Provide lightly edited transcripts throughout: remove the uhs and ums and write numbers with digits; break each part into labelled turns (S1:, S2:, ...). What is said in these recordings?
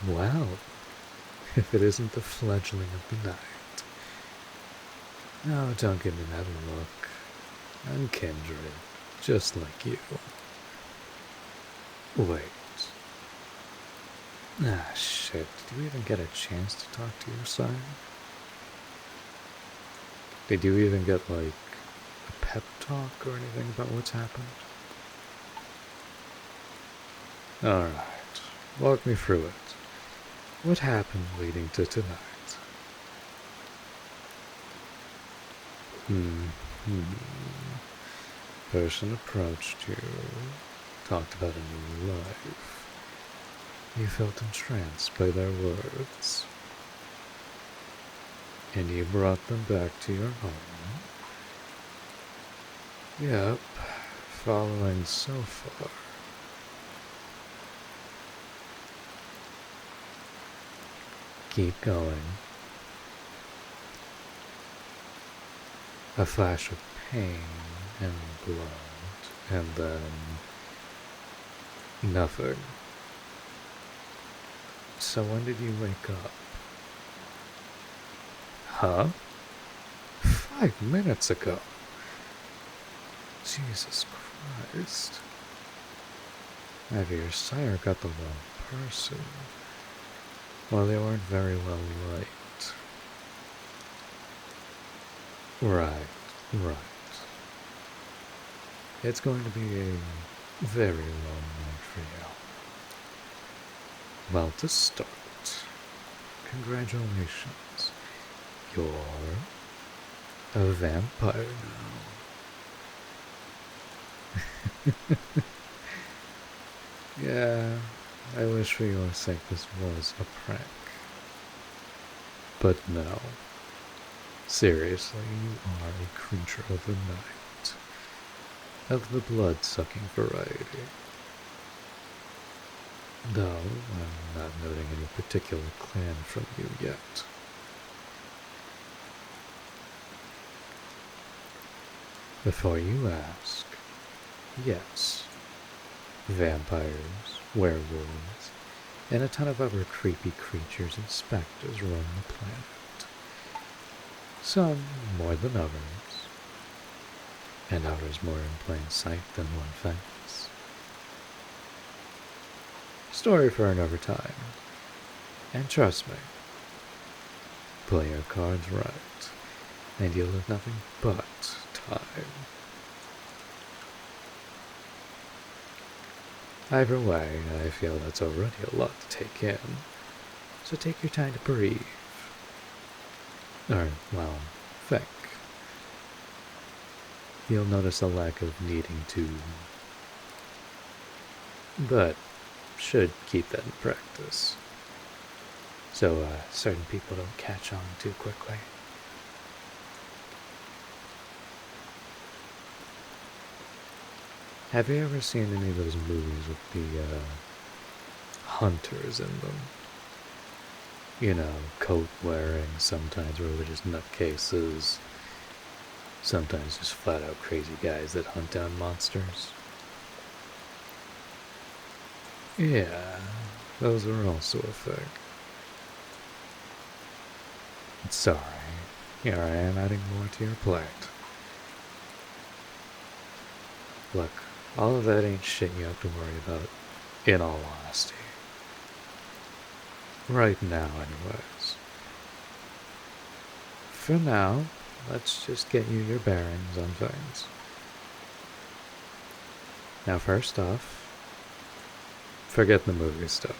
S1: Well, if it isn't the fledgling of the night. No, don't give me that look. I'm kindred, just like you. Wait. Ah, shit. Did you even get a chance to talk to your sire? Did you even get, like, a pep talk or anything about what's happened? Alright, walk me through it. What happened leading to tonight? Person approached you, talked about a new life. You felt entranced by their words. And you brought them back to your home. Yep, following so far. Keep going. A flash of pain and blood, and then nothing. So when did you wake up? Huh? 5 minutes ago. Jesus Christ. Maybe your sire got the wrong person. Well, they weren't very well liked. Right. It's going to be a very long night for you. Well, to start, congratulations. You're a vampire now. Yeah, I wish for your sake this was a prank. But no. Seriously, you are a creature of the night. Of the blood-sucking variety. Though, I'm not noting any particular clan from you yet. Before you ask, yes, vampires, werewolves, and a ton of other creepy creatures and specters roam the planet. Some more than others, and others more in plain sight than one thinks. Story for another time. And trust me, play your cards right, and you'll have nothing but time. Either way, I feel that's already a lot to take in, so take your time to breathe. Or, well, think. You'll notice a lack of needing to, but should keep that in practice. So, certain people don't catch on too quickly. Have you ever seen any of those movies with the, hunters in them? You know, coat-wearing, sometimes religious nutcases, sometimes just flat-out crazy guys that hunt down monsters. Yeah, those are also a thing. Sorry, here I am adding more to your plate. Look, all of that ain't shit you have to worry about, in all honesty. Right now, anyways. For now, let's just get you your bearings on things. Now, first off, forget the movie stuff.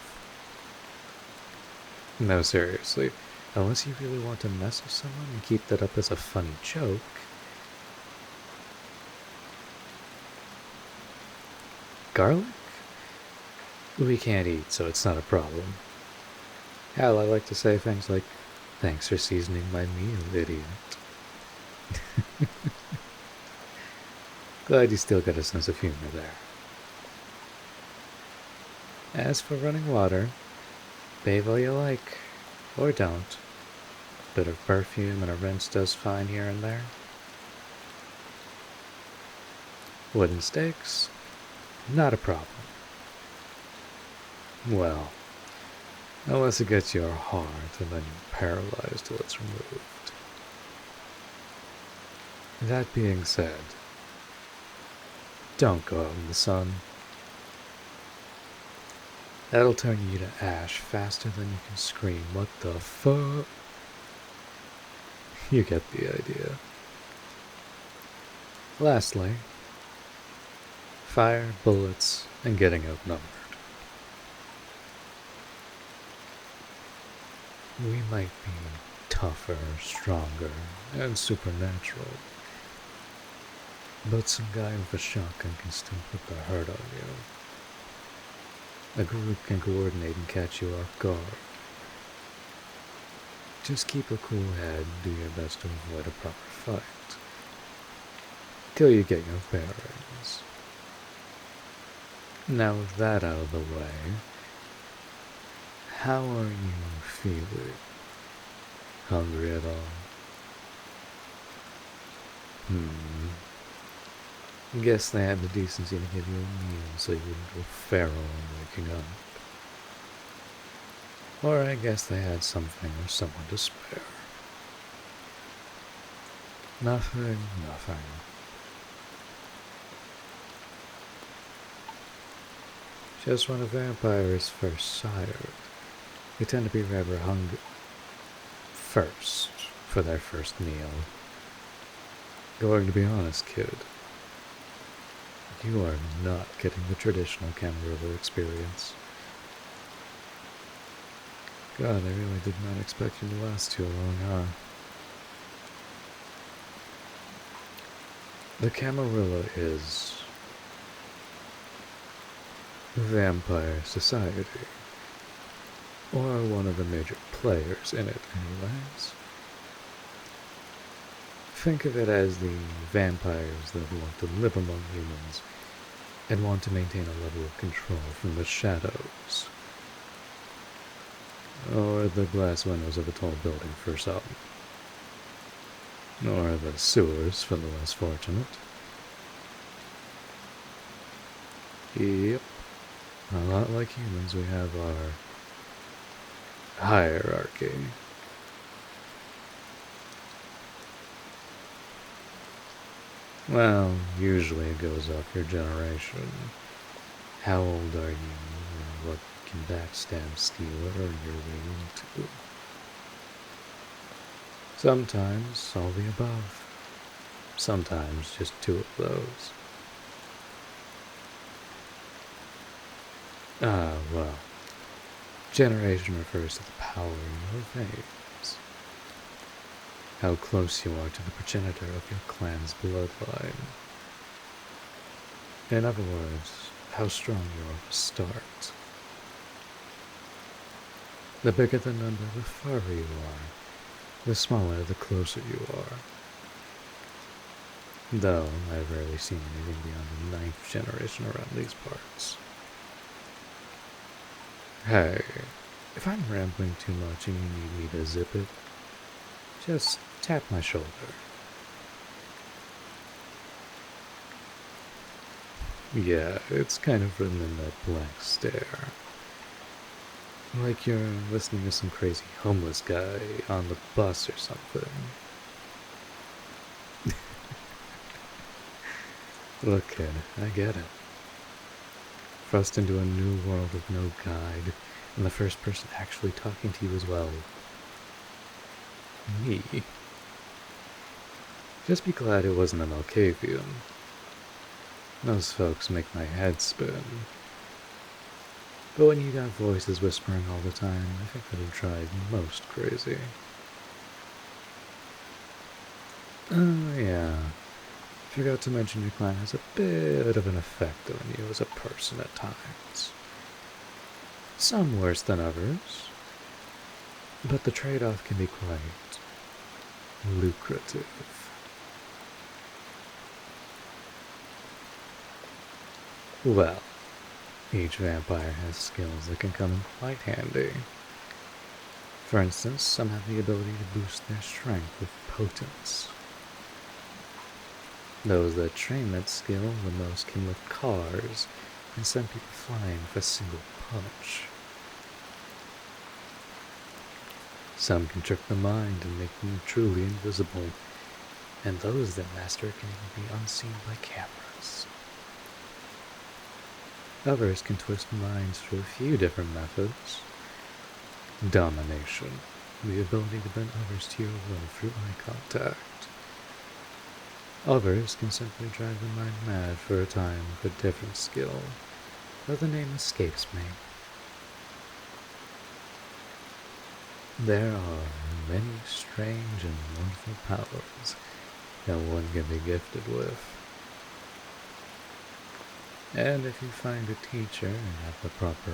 S1: No, seriously, unless you really want to mess with someone and keep that up as a funny joke. Garlic? We can't eat, so it's not a problem. Hell, I like to say things like, thanks for seasoning my meal, idiot. Glad you still got a sense of humor there. As for running water, bathe all you like, or don't. Bit of perfume and a rinse does fine here and there. Wooden stakes? Not a problem. Well, Unless it gets your heart and then you're paralyzed till it's removed. That being said, don't go out in the sun. That'll turn you to ash faster than you can scream, "What the fuck?" You get the idea. Lastly, fire, bullets, and getting outnumbered. We might be tougher, stronger, and supernatural, but some guy with a shotgun can still put the hurt on you. A group can coordinate and catch you off guard. Just keep a cool head and do your best to avoid a proper fight, till you get your bearings. Now with that out of the way, how are you feeling? Hungry at all? Guess they had the decency to give you a meal so you wouldn't go feral on waking up. Or I guess they had something or someone to spare. Nothing. Just when a vampire is first sired, they tend to be rather hungry first for their first meal. Going to be honest, kid, you are not getting the traditional Camarilla experience. God, I really did not expect you to last too long, huh? The Camarilla is vampire society, or one of the major players in it anyways. Think of it as the vampires that want to live among humans and want to maintain a level of control from the shadows, or the glass windows of a tall building for some, or the sewers for the less fortunate. Yep. A lot like humans, we have our hierarchy. Well, usually it goes off your generation. How old are you, and what can backstab, steal, or earn your way into? Sometimes all the above. Sometimes just two of those. Well, generation refers to the power in your veins. How close you are to the progenitor of your clan's bloodline. In other words, how strong you are to start. The bigger the number, the farther you are. The smaller, the closer you are. Though I've rarely seen anything beyond the 9th generation around these parts. Hey, if I'm rambling too much and you need me to zip it, just tap my shoulder. Yeah, it's kind of written in that blank stare. Like you're listening to some crazy homeless guy on the bus or something. Look, kid, I get it. Thrust into a new world with no guide, and the first person actually talking to you as well. Me. Just be glad it wasn't an Alcavian. Those folks make my head spin. But when you got voices whispering all the time, I think that would drive most crazy. Oh yeah, forgot to mention your clan has a bit of an effect on you as a person at times. Some worse than others, but the trade-off can be quite lucrative. Well, each vampire has skills that can come in quite handy. For instance, some have the ability to boost their strength with potence. Those that train that skill the most can lift cars and send people flying with a single punch. Some can trick the mind and make them truly invisible, and those that master can even be unseen by cameras. Others can twist minds through a few different methods. Domination, the ability to bend others to your will through eye contact. Others can simply drive the mind mad for a time with a different skill, though the name escapes me. There are many strange and wonderful powers that one can be gifted with. And if you find a teacher at the proper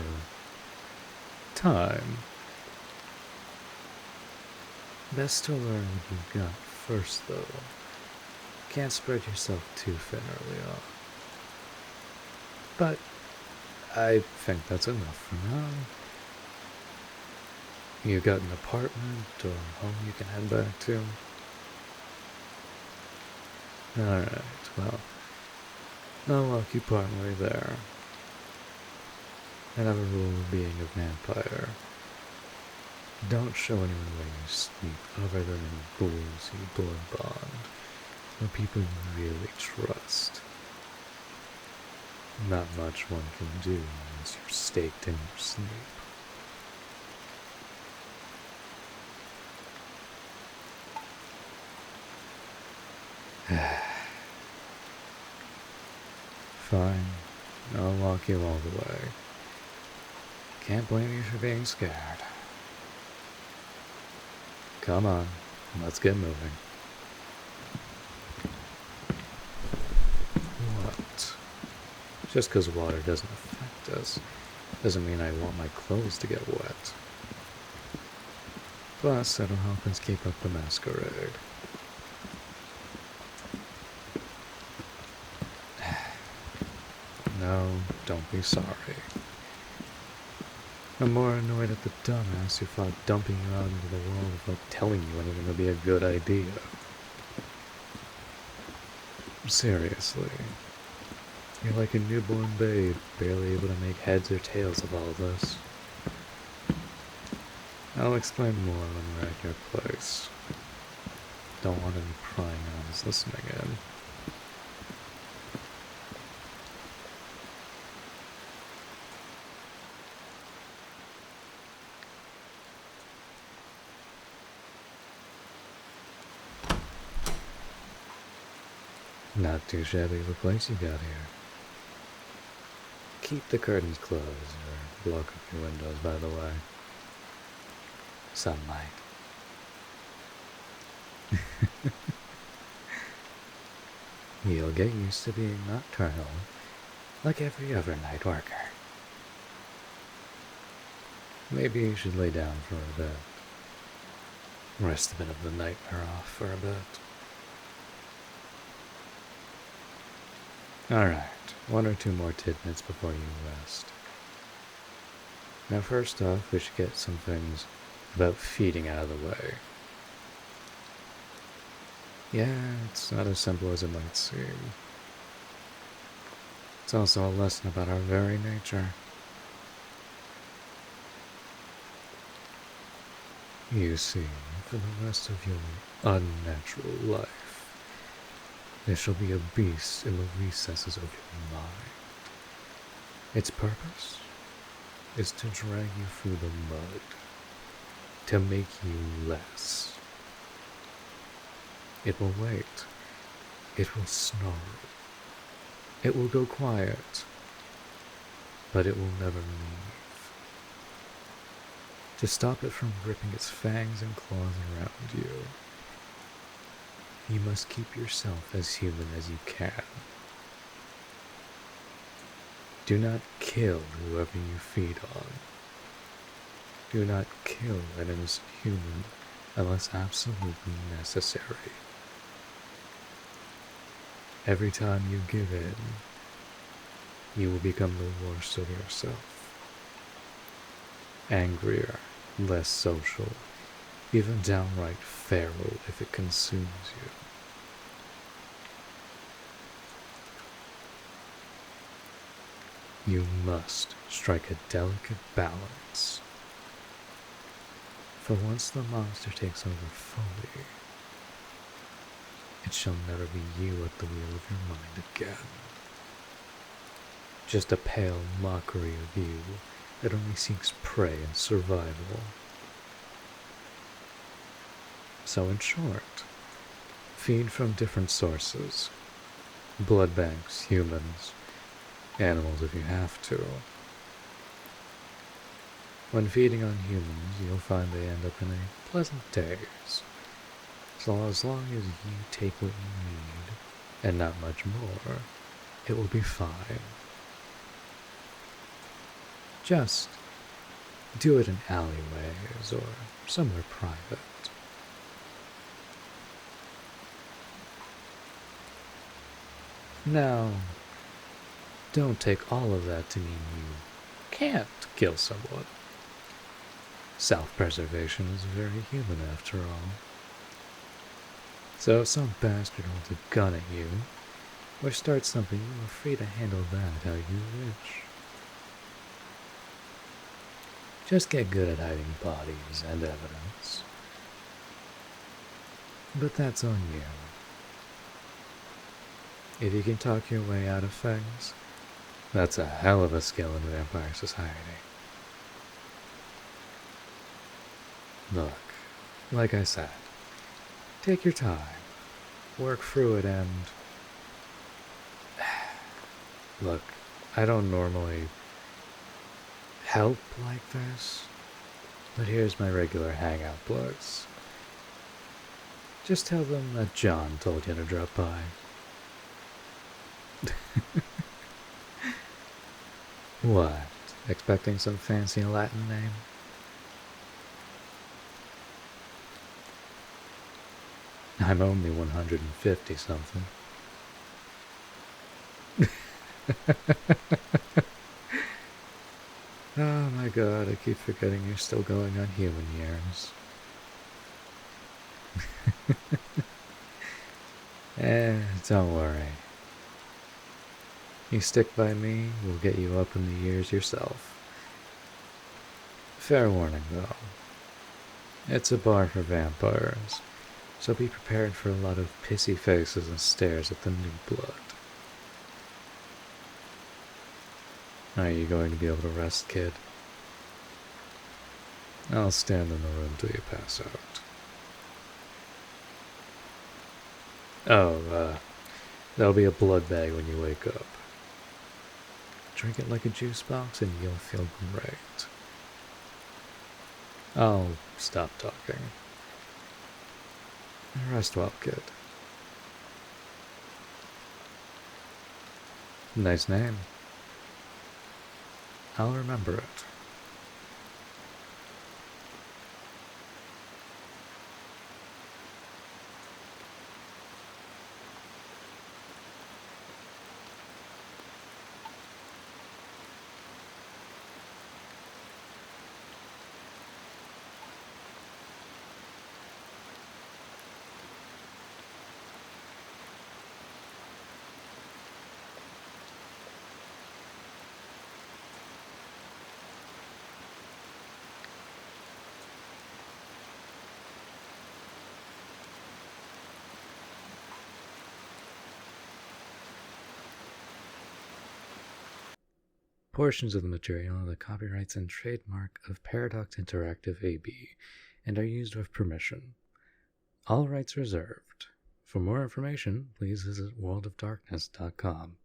S1: time, best to learn what you've got first, though. Can't spread yourself too thin early on. But I think that's enough for now. You got an apartment or home you can head back to? Alright, well, I'll walk you partway there. And have a rule of being a vampire. Don't show anyone where you sleep other than any ghouls you blood bond, or people you really trust. Not much one can do unless you're staked in your sleep. Fine, I'll walk you all the way. Can't blame you for being scared. Come on, let's get moving. What? Just because water doesn't affect us, doesn't mean I want my clothes to get wet. Plus, it'll help us keep up the masquerade. No, don't be sorry. I'm more annoyed at the dumbass who thought dumping you out into the world without telling you anything would be a good idea. Seriously. You're like a newborn babe, barely able to make heads or tails of all this. I'll explain more when we're at your place. Don't want any prying eyes listening in. Not too shabby of a place you got here. Keep the curtains closed, or block up your windows, by the way. Sunlight. You'll get used to being nocturnal, like every other night worker. Maybe you should lay down for a bit. Rest a bit of the nightmare off for a bit. Alright, one or two more tidbits before you rest. Now first off, we should get some things about feeding out of the way. Yeah, it's not as simple as it might seem. It's also a lesson about our very nature. You see, for the rest of your unnatural life, there shall be a beast in the recesses of your mind. Its purpose is to drag you through the mud, to make you less. It will wait. It will snarl. It will go quiet, but it will never leave. To stop it from gripping its fangs and claws around you, you must keep yourself as human as you can. Do not kill whoever you feed on. Do not kill an innocent human unless absolutely necessary. Every time you give in, you will become the worst of yourself. Angrier, less social, even downright feral if it consumes you. You must strike a delicate balance. For once the monster takes over fully, it shall never be you at the wheel of your mind again. Just a pale mockery of you that only seeks prey and survival. So in short, feed from different sources. Blood banks, humans, animals if you have to. When feeding on humans, you'll find they end up in a pleasant daze. So as long as you take what you need, and not much more, it will be fine. Just do it in alleyways or somewhere private. Now, don't take all of that to mean you can't kill someone. Self-preservation is very human after all. So if some bastard holds a gun at you, or starts something, you are free to handle that how you wish. Just get good at hiding bodies and evidence. But that's on you. If you can talk your way out of things, that's a hell of a skill in vampire society. Look, like I said, take your time, work through it, and look, I don't normally help like this, but here's my regular hangout place. Just tell them that John told you to drop by. What? Expecting some fancy Latin name? I'm only 150 something. Oh my god, I keep forgetting you're still going on human years. Don't worry. You stick by me, we'll get you up in the years yourself. Fair warning though. It's a bar for vampires, so be prepared for a lot of pissy faces and stares at the new blood. Are you going to be able to rest, kid? I'll stand in the room till you pass out. Oh, there'll be a blood bag when you wake up. Drink it like a juice box and you'll feel great. I'll stop talking. Rest well, kid. Nice name. I'll remember it. Portions of the material are the copyrights and trademark of Paradox Interactive AB and are used with permission. All rights reserved. For more information, please visit worldofdarkness.com.